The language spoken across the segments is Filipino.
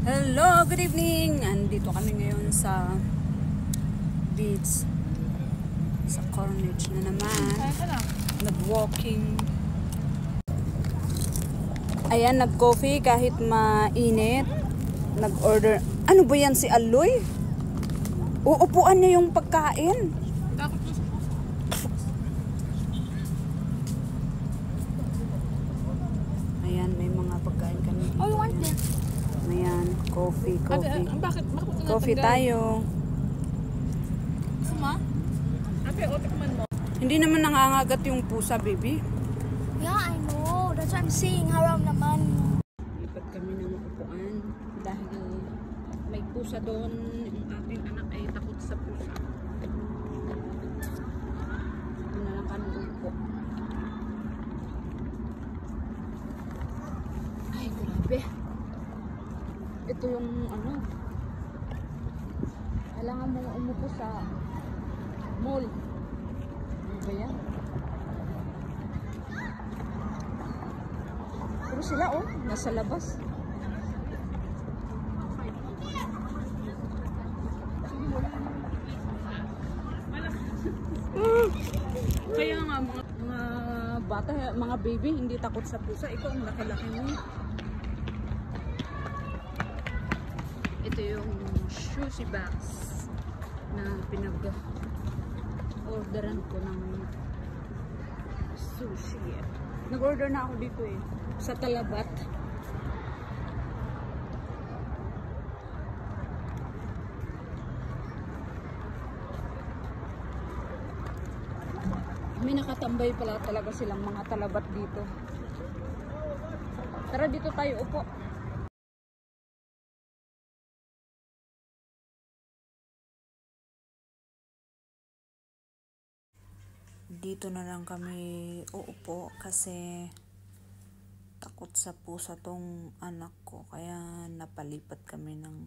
Hello, good evening! Andito kami ngayon sa beach. Sa Corniche na naman. Nag-walking. Ayan, nag-coffee kahit mainit. Nag-order. Ano ba yan si Aloy? Uupuan niya yung pagkain. Ayan, may mga pagkain kami dito. Oh, you want this? Ayan, coffee. Bakit Coffee tayo. Gusto mo? Ate, tikman mo. Hindi naman nangangagat yung pusa, baby. Yeah, I know. That's what I'm saying. Haram naman. Lipat kami ng upuan dahil may pusa doon. Yung aking anak ay takot sa pusa. Doon na lang kami upo. Ay, grabe. Ito yung ano. Kailangan mo umupo sa mall. Ano ba yan? Pero sila nasa labas. Kaya nga mga bata, mga baby hindi takot sa pusa. Ikaw ang laki-laki mo. Ito yung sushi box na pinag-orderan ko ng sushi. Nag-order na ako dito sa Talabat. May nakatambay pala talaga silang mga Talabat dito. Tara, dito tayo upo. Dito na lang kami uupo kasi takot sa pusa tong anak ko, kaya napalipat kami ng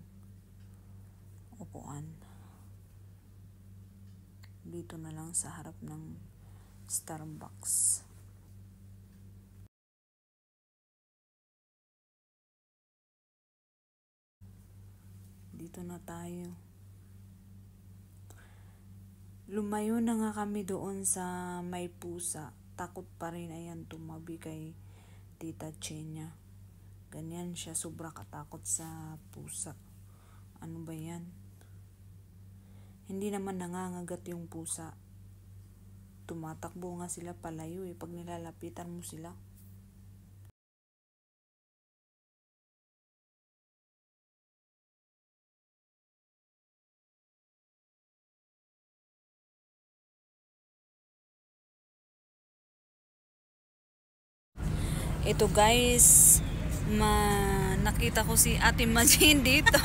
upuan. Dito na lang sa harap ng Starbucks. Dito na tayo. Lumayo na nga kami doon sa may pusa. Takot pa rin, ayan, tumabi kay Tita Chenya. Ganyan siya, sobra katakot sa pusa. Ano ba yan? Hindi naman nangangagat yung pusa. Tumatakbo nga sila palayo pag nilalapitan mo sila. Ito guys, nakita ko si Ate Majin dito.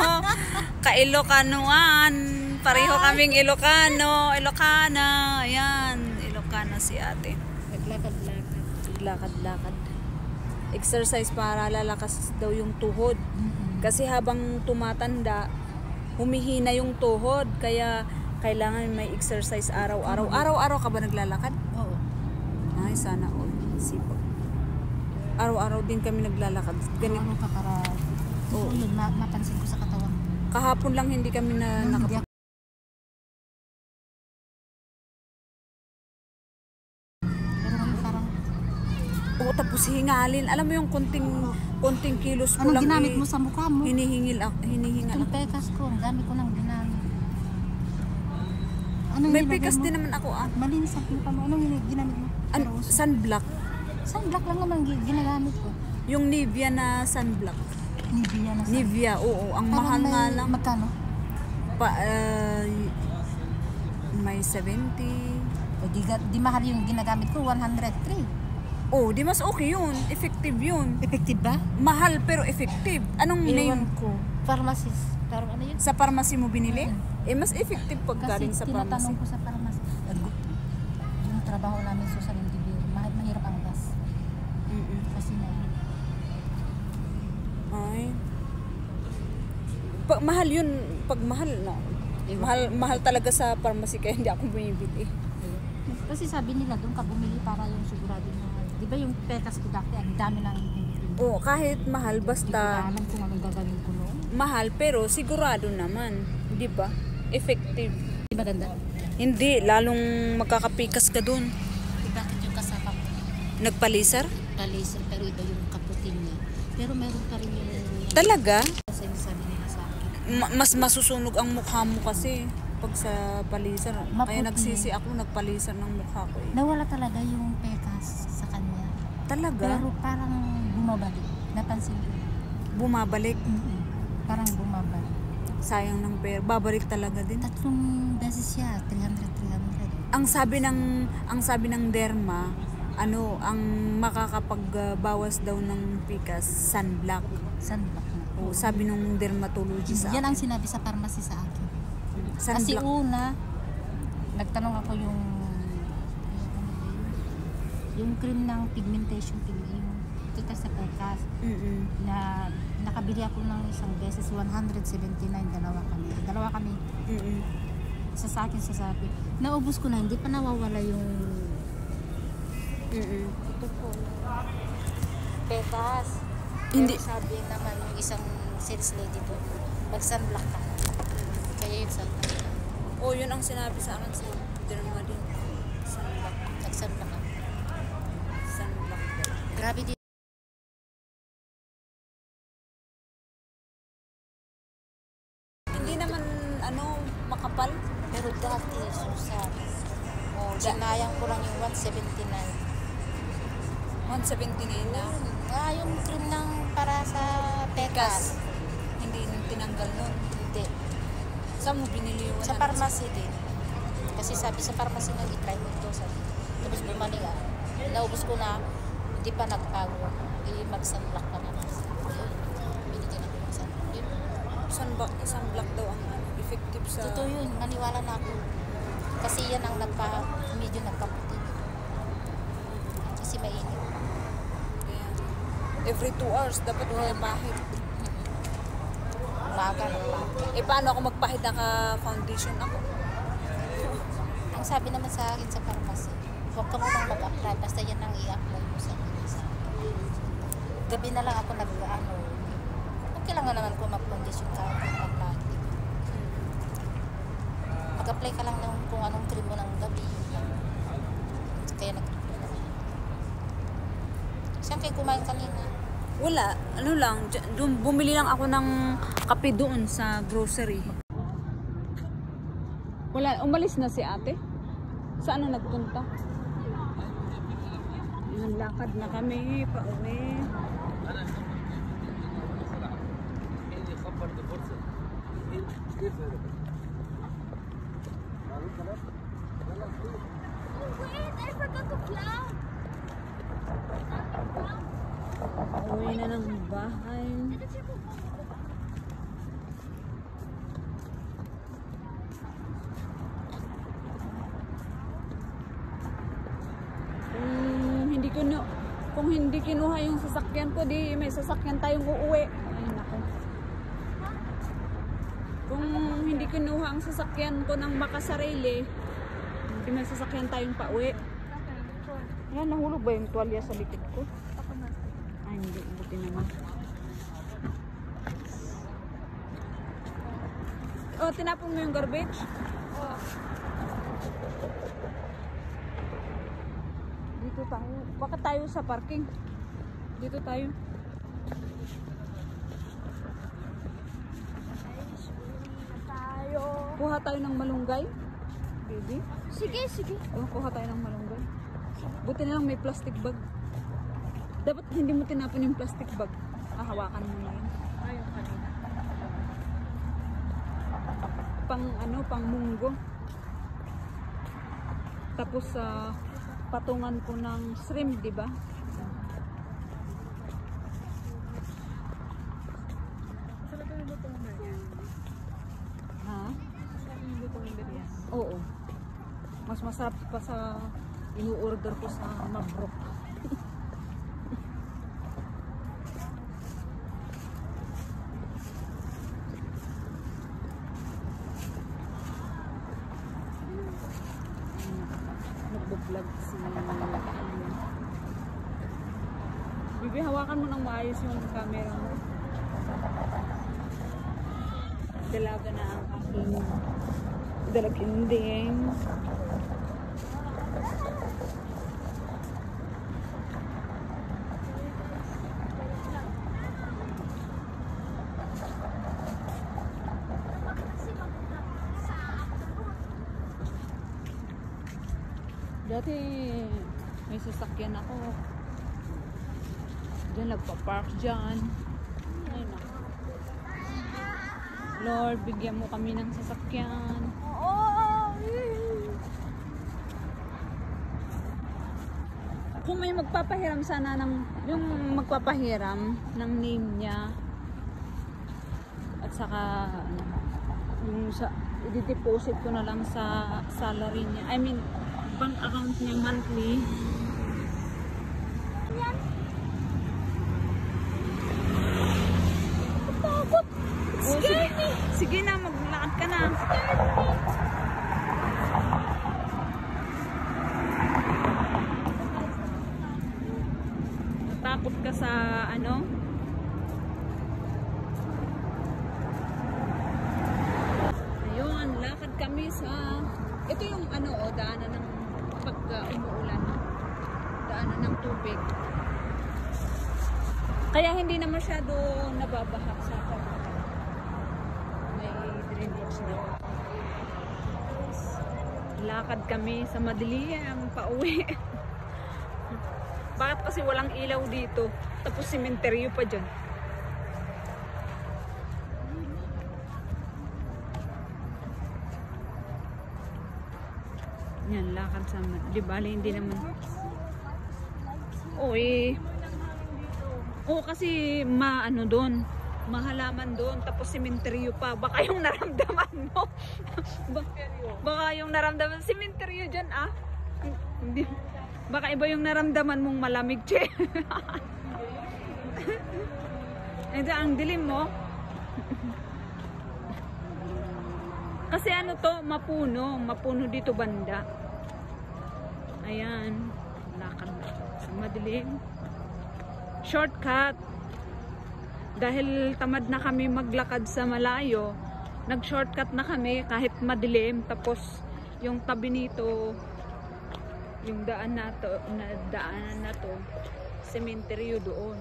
Ka-Ilocanoan. Pareho kaming Ilocano. Ilocana. Ayan, Ilocana si Ate. Naglakad-lakad. Exercise para lalakas daw yung tuhod. Kasi habang tumatanda, humihina yung tuhod. Kaya kailangan may exercise araw-araw. Araw-araw ka ba naglalakad? Oo. Ay, sana all. Sipag. Araw-araw din kami naglalakad. Ganito. Ano ka para yun, mapansin ko sa katawan. Kahapon lang hindi kami na nakapag... Pero ngayon parang... Oo, tapos hingalin. Alam mo yung konting kilos ko lang. Anong ginamit mo sa mukha mo? Hinihingal Itong pekas ko, ang dami ko nang ginamit. May pekas din naman ako Malinis ang mukha mo. Anong ginamit mo? Sunblock. Sunblock lang naman ginagamit ko. Yung Nivea na sunblock. Nivea na sunblock. Nivea, oo. Ang Parang mahal may, nga lang. Magkano? May 70. O di mahal yung ginagamit ko, 103. Oh, di mas okay yun. Effective yun. Effective ba? Mahal pero effective. Anong name? Ewan ko. Pharmacist. Parang ano yun? Sa pharmacy mo binili? Mas effective pag galing sa Kasi pharmacy. tinatanong ko sa pharmacy. Yung trabaho namin sa Salindibir, mahirap ang gas. Kasi Ay. Pag mahal yun, pag mahal na. Mahal talaga sa pharmacy kaya hindi ako bumibili. Kasi sabi nila doon ka bumili para yung sigurado na, di ba yung pekas ko dati, ang dami ng Oo, kahit mahal Hindi ko basta alam kung anong gagawin ko noon. mahal pero sigurado naman, 'di ba? Effective. Di maganda? Hindi, lalong magkakapikas ka dun. Bakit yung kasama ko? Nagpalisar? Laser, pero iba yung kaputing niya. Pero meron pa rin yung... Talaga? Kasi yung sabi nila sa akin. Mas masusunog ang mukha mo kasi pag sa palisar. Kaya Maputi. nagsisi ako, nagpalisar ng mukha ko eh. Nawala talaga yung pekas sa kanya. Talaga? Pero parang bumabalik. Napansin ko. Bumabalik. Parang bumabalik. Sayang ng pera. Babalik talaga din. 3 beses siya. 300. Ang sabi ng derma, ano, ang makakapagbawas daw ng pikas, sunblock. Sunblock na. O, sabi nung dermatologist sa Yan ang sinabi sa pharmacy sa akin. Kasi sunblock. una, nagtanong ako yung cream ng pigmentation, yung kita sa pekas, na nakabili ako ng isang beses, 179, dalawa kami. Isa sa akin, sasabi, naubos ko na, hindi pa nawawala yung ito po, pekas. Hindi. Pero sabi naman yung isang sales lady doon, mag-sunblock ka. Kaya yung sunblock. O, yun ang sinabi sa akin sa derma din. Sunblock. Nag-sunblock ka. Sunblock. Grabe din. Hindi naman, ano, makapal. Pero dati, Susan, sinayang ko lang yung 179. 179 na. Yung cream ng para sa pekas. Hindi tinanggal nun. Hindi. Saan mo binili yung Sa pharmacy din. Kasi sabi sa pharmacy na i-try mo ito. Tapos bumalik naubos ko na, hindi pa nagpago. Mag-sunblock ka na. Binigyan ako ng sunblock. Sunblock daw ang effective sa... Totoo yun, maniwala na ako. Kasi yan ang medyo nagkaputi. Kasi mainit. Every 2 hours, dapat mo pahid. Umaga. Eh, paano ako magpahid naka-foundation ako? Ang sabi naman sa akin sa pharmacy, huwag ka munang mag-apply, basta yan ang i-apply mo sa akin. Gabi na lang ako okay lang naman kung mag-foundation ka o mag-apply. Mag-apply ka lang ng kung anong cream mo ng gabi. Kaya nag-apply ka. Saan kayo kumain kanina? Wala. Ano lang, bumili lang ako ng kape doon sa grocery. Wala, umalis na si ate. Saan na nagpunta? Yan, lakad na kami, pauwi. Uwi na ng bahay. Kung hindi kinuha yung sasakyan ko, di may sasakyan tayong uuwi. Ay, nako. Kung hindi kinuha ang sasakyan ko ng makasarili, di may sasakyan tayong pauwi. Yan, nahulog ba yung tuwalya sa likod ko? Ay, hindi. Buti naman. Oh, tinapon mo yung garbage? Dito tayo. Baka tayo sa parking. Dito tayo. Kuha tayo ng malunggay. Baby. Sige. Oh, kuha tayo ng malunggay. Buti na lang may plastic bag. Dapat hindi mo tinapon yung plastic bag. Hawakan mo na yun. Ayun kanina. Pang munggo. Tapos patungan ko ng shrimp, di ba? Sarap yung lutong biryani. Ha? Sarap yung lutong biryani. Oo. Mas masarap pa sa inu-order ko sa Mabrok. Nagbo-vlog si Bibi, hawakan mo ng maayos yung camera mo. Dalaga na ang aking dalaginding. Dati may sasakyan ako. Diyan nagpa-park dyan. Ay, naku. Lord, bigyan mo kami ng sasakyan. Kung may magpapahiram sana ng, yung magpapahiram ng name niya, at saka yung sa i-deposit ko na lang sa salary niya, I mean bank account niya monthly. Takot! Scared me! Sige na, maglakad ka na. Natakot ka sa ano? Ayun, lakad kami sa... Ito yung ano, daanan ng pag umuulan. Daanan ng tubig. Kaya hindi na masyado nababaha sa pagkakas. May drainage na. Lakad kami sa madilim, pauwi. Bakit kasi walang ilaw dito? Tapos sementeryo pa dyan. Yan, lakad sa... Di bali, hindi naman... Uy. Oo, kasi maano doon. Mahalaman doon. Tapos sementeryo pa. Baka yung naramdaman mo. Baka yung naramdaman. Sementeryo dyan, ah. Hindi. Baka iba yung naramdaman mong malamig, che. Ito, ang dilim mo. Kasi ano to, mapuno. Mapuno dito banda. Ayan. Lakad na. Sa madilim. Shortcut. Dahil tamad na kami maglakad sa malayo, nag-shortcut na kami kahit madilim. Tapos, yung tabi nito, yung daan na to, sementeryo doon.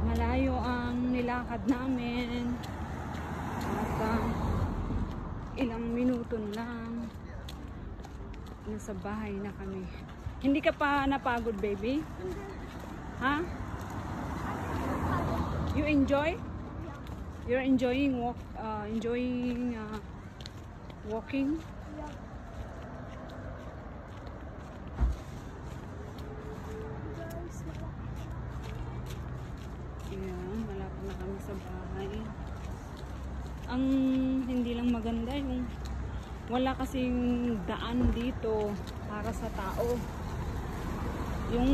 Malayo ang nilakad namin. At ilang minuto lang nasa bahay na kami. Hindi ka pa napagod, baby? Ha? You enjoy? You're enjoying walking? Ayan, malapit na kami sa bahay. Ang hindi lang maganda yung wala kasing daan dito para sa tao. Yung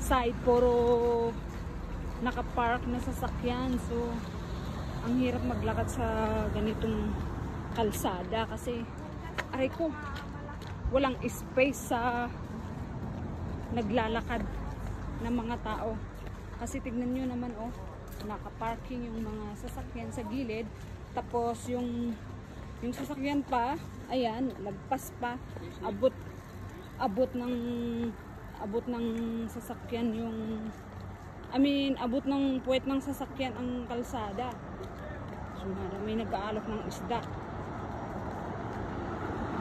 side puro nakapark na sasakyan, so ang hirap maglakad sa ganitong kalsada kasi aray ko, walang space sa naglalakad ng mga tao. Kasi tignan nyo naman, oh, nakaparking yung mga sasakyan sa gilid, tapos yung sasakyan pa, ayan, lagpas pa, abot ng sasakyan yung, abot ng puwet ng sasakyan ang kalsada. So, may nag-aalok ng isda.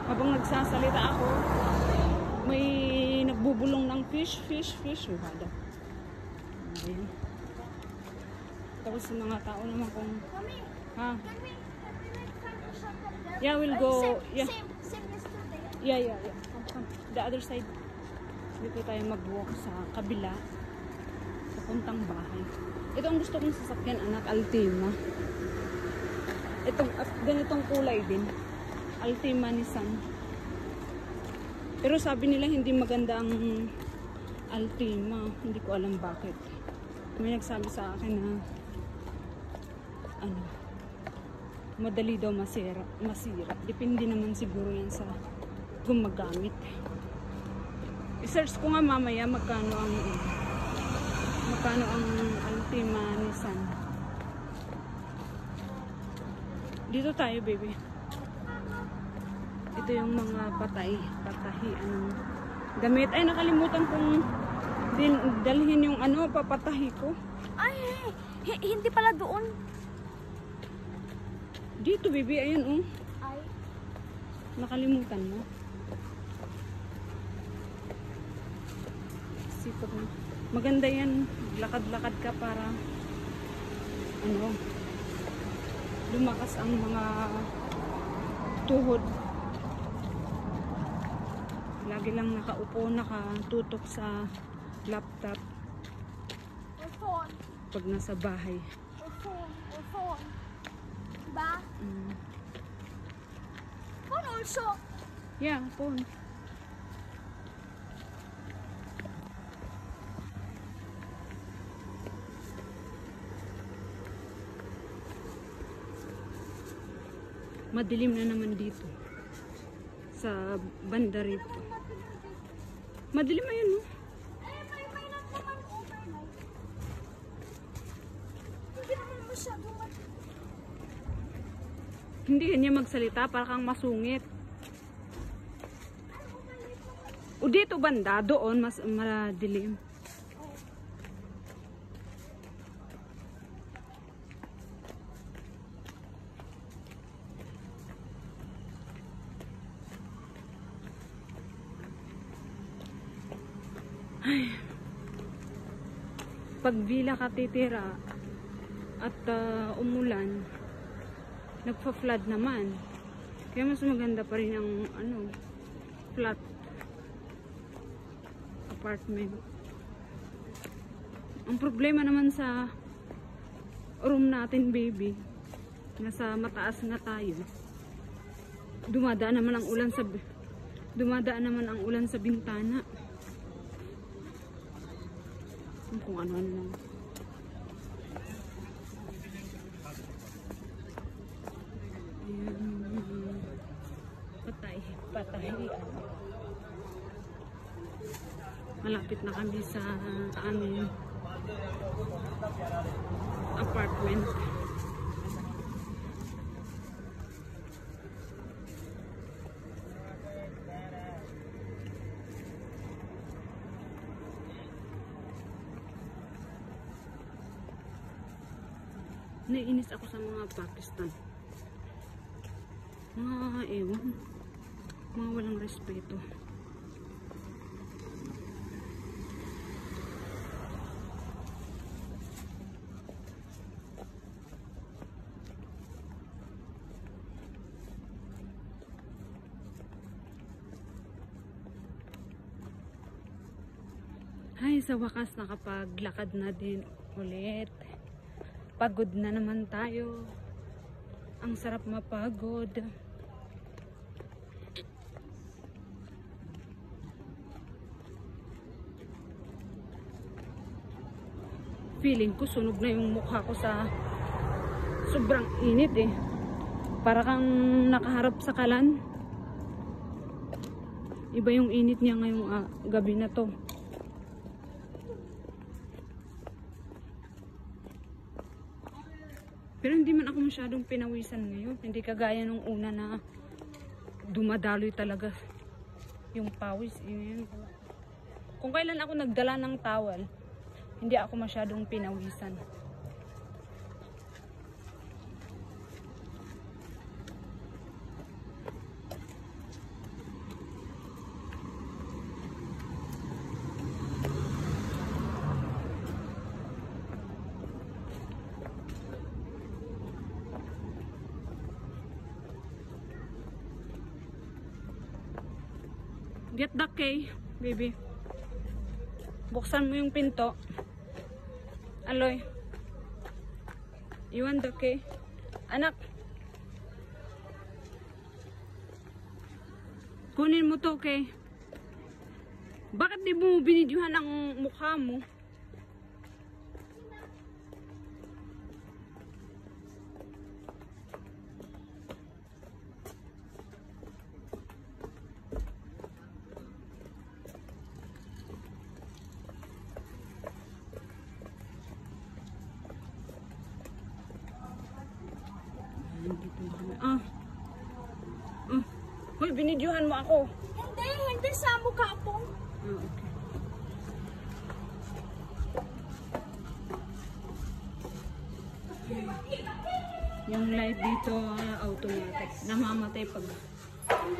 Habang nagsasalita ako, may nagbubulong ng fish. Hada. Ayan. Tapos sa mga tao naman kung, ha? Yeah, we'll go. Yeah. Same yesterday. Yeah. Come. The other side. Dito tayo mag-walk sa kabila. Papuntang bahay. Ito ang gusto kong sasakyan, anak. Altima. Itong, ganitong kulay din. Altima Nissan. Pero sabi nila hindi maganda ang Altima. Hindi ko alam bakit. May nagsabi sa akin na madali daw masira. Depende naman siguro yan sa gumagamit. I-search ko nga mamaya magkano ang Ultima Nissan. Dito tayo, baby. Ito yung mga patahi, anong gamit. Ay, nakalimutan kong dalhin yung ano, papatahi ko. Ay, hindi pala doon. Dito, baby, ayun, oh. Ay. Nakalimutan mo. Sipag mo. Maganda yan. Lakad-lakad ka para ano, lumakas ang mga tuhod. Lagi lang nakaupo, nakatutok sa laptop Or phone. pag nasa bahay. Or phone. Diba? Phone also. Yeah, phone. Madilim na naman dito sa banda rito. Madilim ayun, no? May lang naman overnight. Hindi naman masyadong Hindi kanya magsalita, para kang masungit. O dito banda, doon mas madilim. Ay. Pag villa ka titira at umulan, nagpa-flood naman. Kaya mas maganda pa rin ang ano, flat apartment. Ang problema naman sa room natin, baby, nasa mataas na tayo. Dumadaan naman ang ulan sa bintana. Kung ano-ano lang. Patahian. Malapit na kami sa aming apartment. Naiinis ako sa mga Pakistan. Mga ewan. Mga walang respeto. Ay, sa wakas nakapaglakad na din ulit. Pagod na naman tayo. Ang sarap mapagod. Feeling ko sunog na yung mukha ko sa sobrang init eh. Para kang nakaharap sa kalan. Iba yung init niya ngayong gabi na to. Pero hindi man ako masyadong pinawisan ngayon. Hindi kagaya nung una na dumadaloy talaga yung pawis. Kung kailan ako nagdala ng towel, hindi ako masyadong pinawisan. Get the key, baby. Buksan mo yung pinto. Aloy. You want the key? Anak. Kunin mo to, kay. Bakit di mo binidyuhan ang mukha mo? Hoy, binidyohan mo ako. Hindi sa mukha po. Okay. Yung light dito, automatic.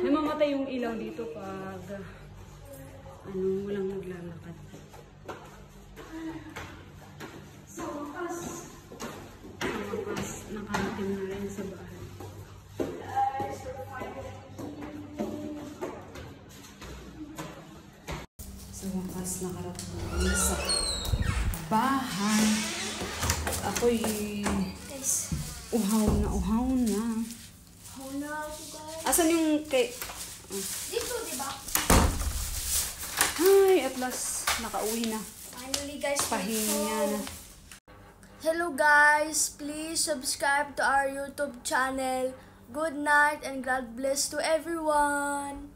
Namamatay yung ilaw dito pag walang naglalakad. Sa wakas, nakarating na rin sa bahay. Sa wakas, nakarating na rin sa bahay. At ako'y Guys, uhaw na. huna ako guys. Asan yung kay... Dito, di ba? Ay, at last, nakauwi na. Finally guys, Pahinga na. Hello guys, please subscribe to our YouTube channel. Good night and God bless to everyone.